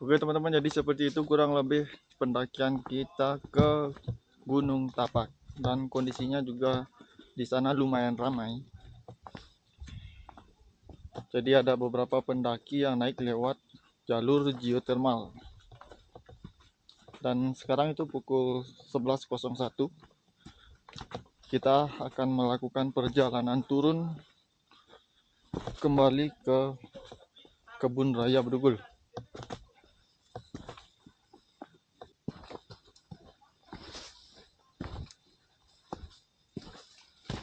Oke teman-teman, jadi seperti itu kurang lebih pendakian kita ke Gunung Tapak, dan kondisinya juga di sana lumayan ramai. Jadi ada beberapa pendaki yang naik lewat jalur geothermal. Dan sekarang itu pukul 11.01. Kita akan melakukan perjalanan turun kembali ke Kebun Raya Bedugul.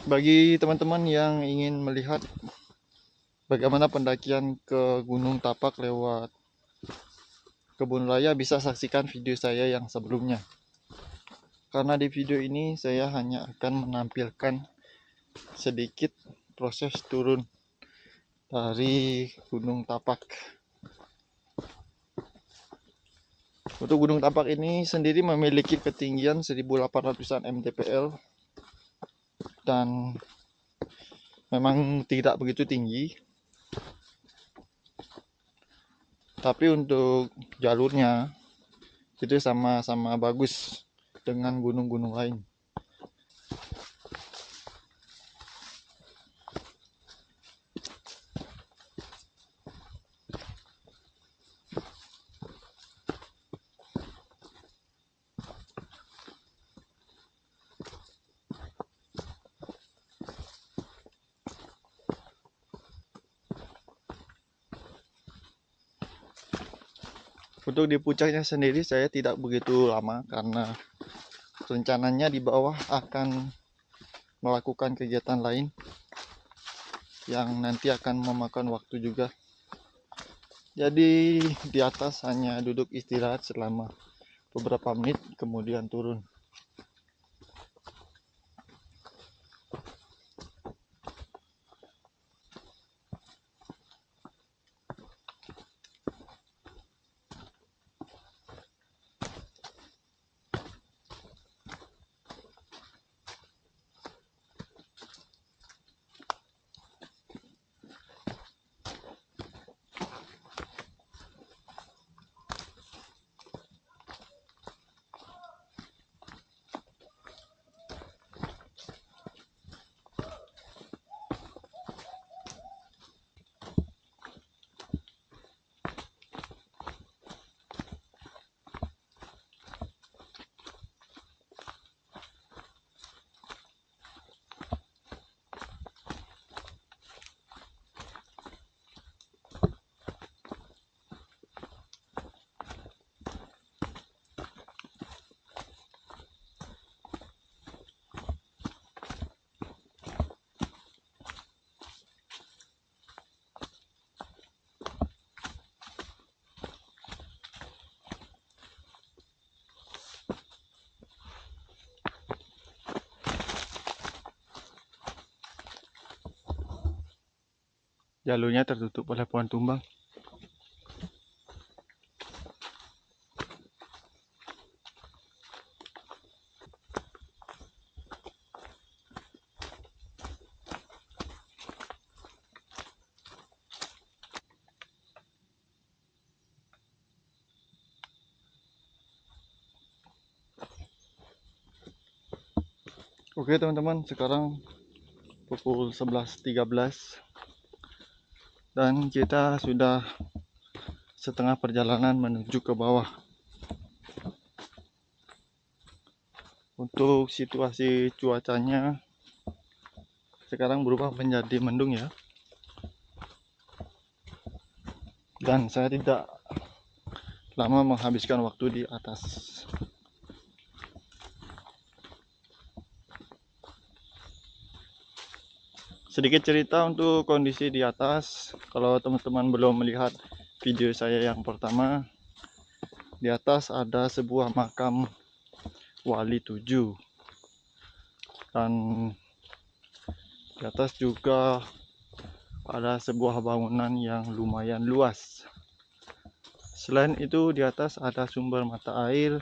Bagi teman-teman yang ingin melihat bagaimana pendakian ke Gunung Tapak lewat Kebun Raya, bisa saksikan video saya yang sebelumnya. Karena di video ini saya hanya akan menampilkan sedikit proses turun dari Gunung Tapak. Untuk Gunung Tapak ini sendiri memiliki ketinggian 1800-an mdpl dan memang tidak begitu tinggi. Tapi untuk jalurnya itu sama-sama bagus dengan gunung-gunung lain. Untuk di puncaknya sendiri saya tidak begitu lama karena rencananya di bawah akan melakukan kegiatan lain yang nanti akan memakan waktu juga. Jadi di atas hanya duduk istirahat selama beberapa menit kemudian turun. Jalurnya tertutup oleh pohon tumbang. Oke teman-teman, sekarang pukul 11.13 dan kita sudah setengah perjalanan menuju ke bawah. Untuk situasi cuacanya sekarang berubah menjadi mendung ya. Dan saya tidak lama menghabiskan waktu di atas. Sedikit cerita untuk kondisi di atas. Kalau teman-teman belum melihat video saya yang pertama, di atas ada sebuah makam Wali 7. Dan di atas juga ada sebuah bangunan yang lumayan luas. Selain itu di atas ada sumber mata air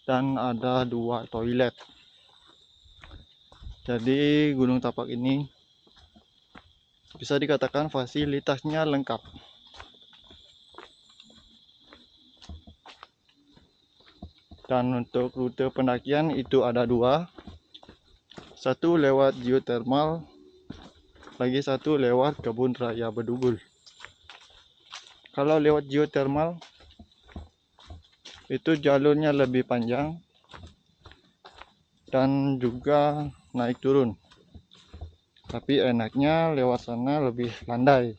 dan ada 2 toilet. Jadi Gunung Tapak ini bisa dikatakan fasilitasnya lengkap. Dan untuk rute pendakian itu ada dua, satu lewat geothermal, lagi satu lewat kebun raya Bedugul. Kalau lewat geothermal itu jalurnya lebih panjang dan juga naik turun, tapi enaknya lewat sana lebih landai.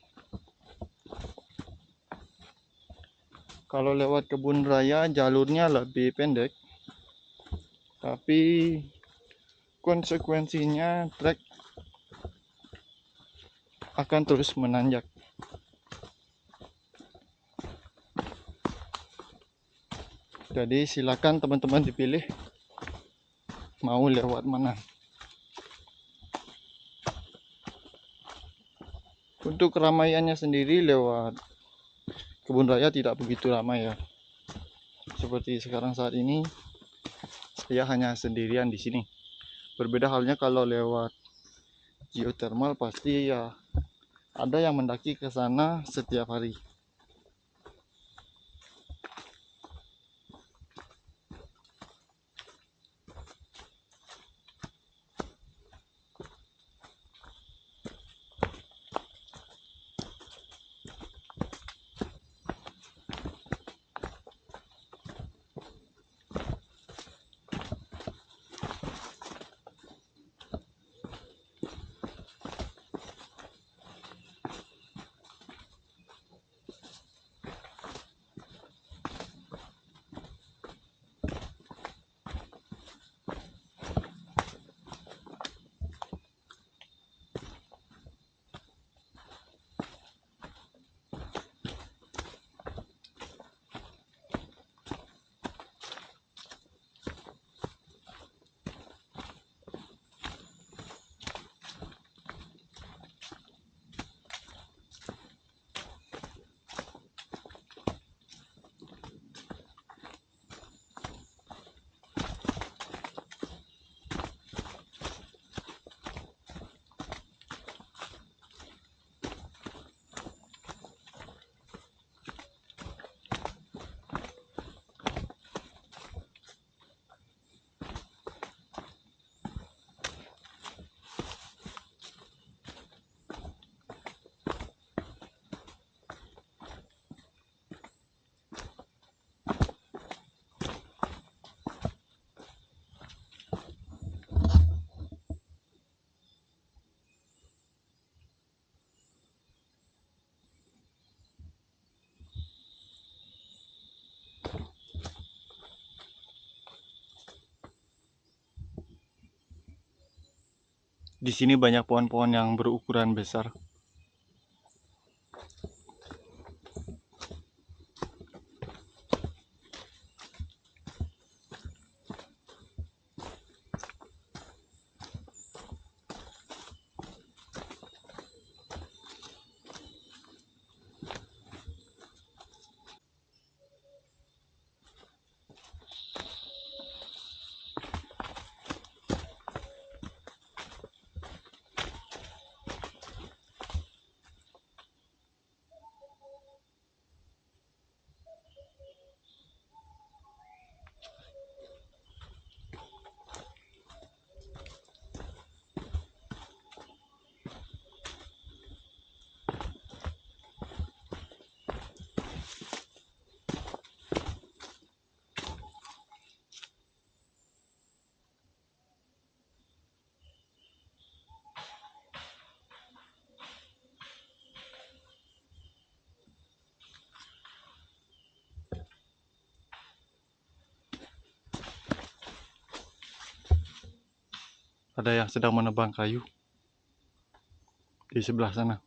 Kalau lewat kebun raya jalurnya lebih pendek, tapi konsekuensinya trek akan terus menanjak. Jadi silakan teman-teman dipilih mau lewat mana. Untuk keramaiannya sendiri lewat kebun raya tidak begitu ramai ya. Seperti sekarang saat ini saya hanya sendirian di sini. Berbeda halnya kalau lewat geothermal, pasti ya ada yang mendaki ke sana setiap hari. Di sini banyak pohon-pohon yang berukuran besar. Ada yang sedang menebang kayu di sebelah sana.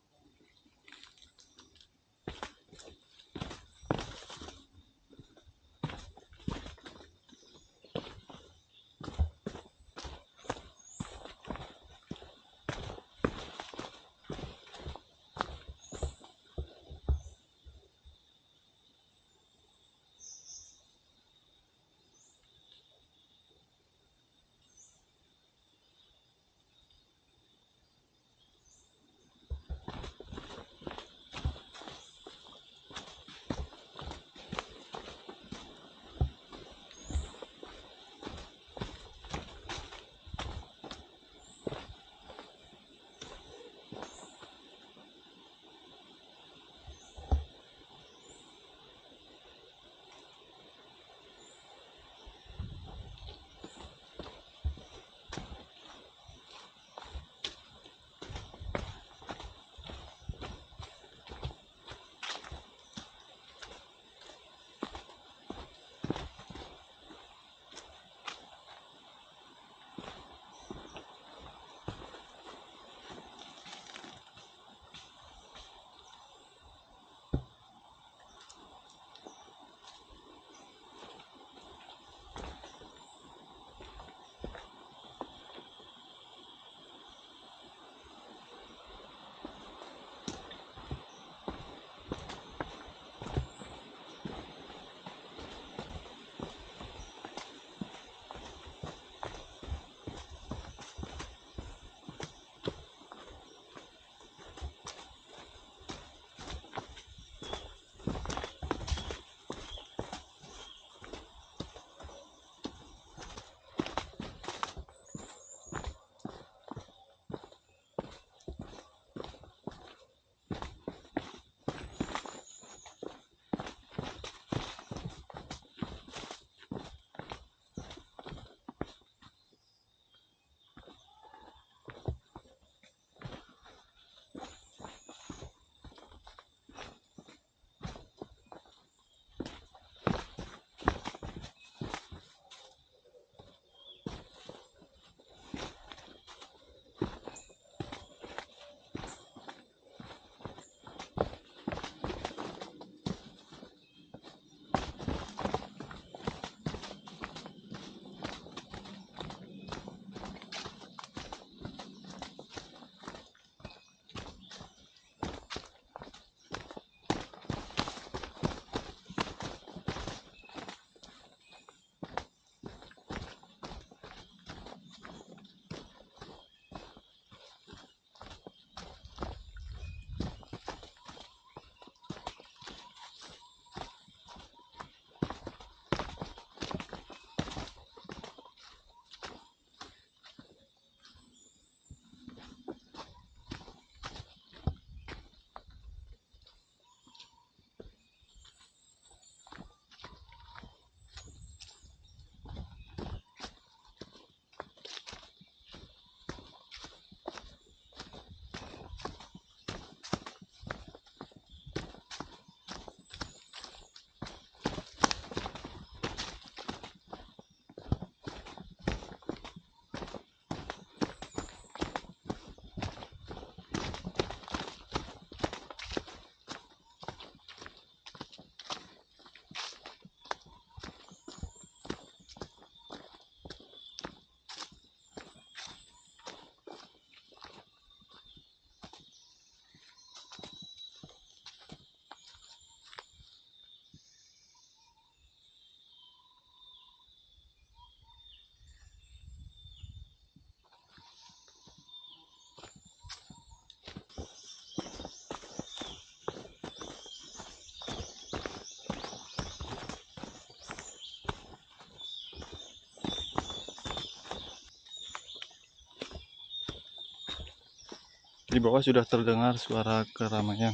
Di bawah sudah terdengar suara keramaian.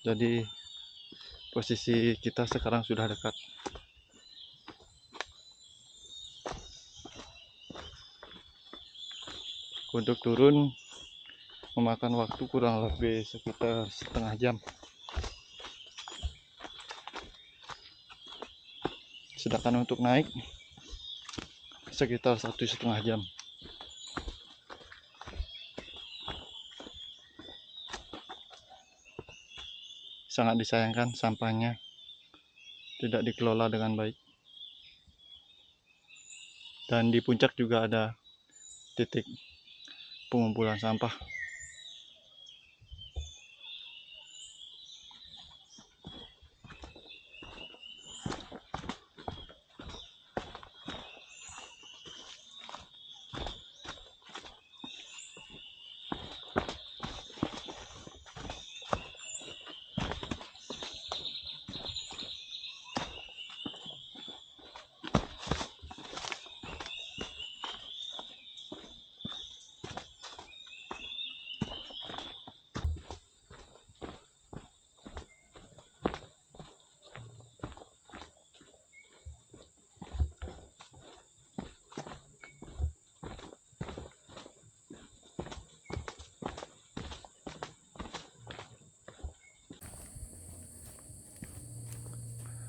Jadi posisi kita sekarang sudah dekat. Untuk turun memakan waktu kurang lebih sekitar setengah jam. Sedangkan untuk naik sekitar 1,5 jam. Sangat disayangkan sampahnya tidak dikelola dengan baik. Dan di puncak juga ada titik pengumpulan sampah.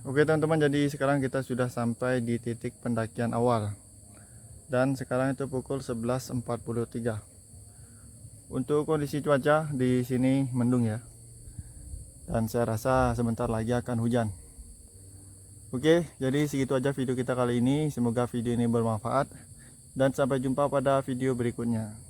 Oke teman-teman, jadi sekarang kita sudah sampai di titik pendakian awal. Dan sekarang itu pukul 11.43. Untuk kondisi cuaca di sini mendung ya. Dan saya rasa sebentar lagi akan hujan. Oke, jadi segitu aja video kita kali ini. Semoga video ini bermanfaat. Dan sampai jumpa pada video berikutnya.